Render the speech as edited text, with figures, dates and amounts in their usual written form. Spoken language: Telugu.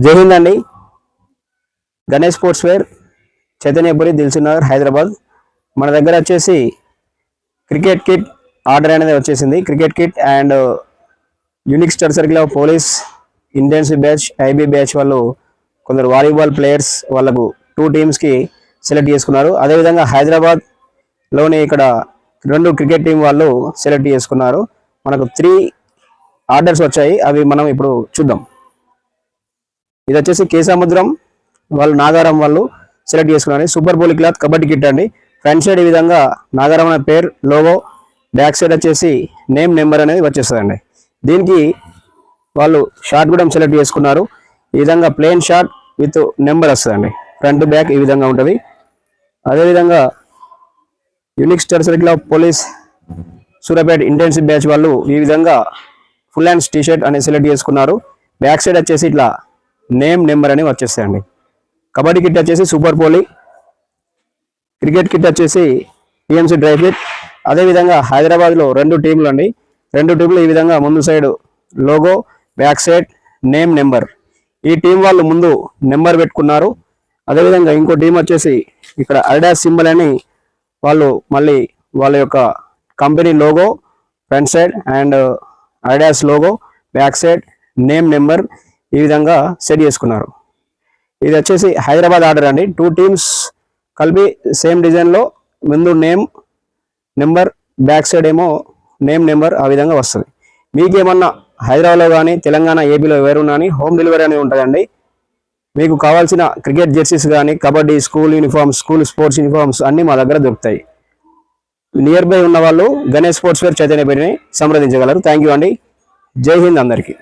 జై హింద్ అండి. Ganesh sports wear, Chaitanyapuri, Dilsukhnagar, Hyderabad. మన దగ్గర వచ్చేసి క్రికెట్ కిట్ ఆర్డర్ అనేది వచ్చేసింది. Cricket kit and unique star circle of police, intensive batch, IB batch వాళ్ళు కొందరు వాలీబాల్ ప్లేయర్స్ వాళ్ళకు 2 టీమ్స్కి సెలెక్ట్ చేసుకున్నారు. అదేవిధంగా హైదరాబాద్లోని ఇక్కడ 2 క్రికెట్ టీం వాళ్ళు సెలెక్ట్ చేసుకున్నారు. మనకు 3 ఆర్డర్స్ వచ్చాయి, అవి మనం ఇప్పుడు చూద్దాం. ఇది వచ్చేసి కేసముద్రం వాళ్ళు, నాగారం వాళ్ళు సెలెక్ట్ చేసుకున్నారు. సూపర్ పోలీ క్లాత్ కబడ్డీ కిట్ అండి. ఫ్రంట్ సైడ్ ఈ విధంగా నాగారం అనే పేరు, లోగో, బ్యాక్ సైడ్ వచ్చేసి నేమ్, నెంబర్ అనేది వచ్చేస్తుందండి. దీనికి వాళ్ళు షార్ట్ కూడా సెలెక్ట్ చేసుకున్నారు. ఈ విధంగా ప్లెయిన్ షార్ట్ విత్ నెంబర్ వస్తుందండి. ఫ్రంట్ బ్యాక్ ఈ విధంగా ఉంటుంది. అదేవిధంగా unique star circle of police, Suryapet intensive batch వాళ్ళు ఈ విధంగా ఫుల్ హ్యాండ్స్ టీషర్ట్ అనేది సెలెక్ట్ చేసుకున్నారు. బ్యాక్ సైడ్ వచ్చేసి ఇట్లా నేమ్, నెంబర్ అని వచ్చేస్తాయండి. కబడ్డీ కిట్ వచ్చేసి సూపర్ పోలీ, క్రికెట్ కిట్ వచ్చేసి టీఎంసీ డ్రై ఫిట్. అదేవిధంగా హైదరాబాద్లో 2 టీంలు అండి. 2 టీంలు ఈ విధంగా ముందు side logo, back side name, number. ఈ టీం వాళ్ళు ముందు నెంబర్ పెట్టుకున్నారు. అదేవిధంగా ఇంకో టీం వచ్చేసి ఇక్కడ అడిడాస్ సింబల్ అని వాళ్ళు మళ్ళీ వాళ్ళ యొక్క company logo front side and Adidas logo, back side name, number ఈ విధంగా సెట్ చేసుకున్నారు. ఇది వచ్చేసి హైదరాబాద్ ఆర్డర్ అండి. 2 టీమ్స్ కలిపి సేమ్ డిజైన్లో ముందు నేమ్, నెంబర్, బ్యాక్ సైడ్ ఏమో నేమ్, నెంబర్ ఆ విధంగా వస్తుంది. మీకేమన్నా హైదరాబాద్లో కానీ తెలంగాణ, ఏపీలో ఎవరున్నా కానీ హోమ్ డెలివరీ అనేది ఉంటుందండి. మీకు కావాల్సిన క్రికెట్ జెర్సీస్ కానీ, kabaddi, school uniforms, school sports uniforms అన్నీ మా దగ్గర దొరుకుతాయి. నియర్ బై ఉన్న వాళ్ళు గణేష్ స్పోర్ట్స్ వేర్, చైతన్యపురిని సంప్రదించగలరు. థ్యాంక్ యూ అండి. జై హింద్ అందరికీ.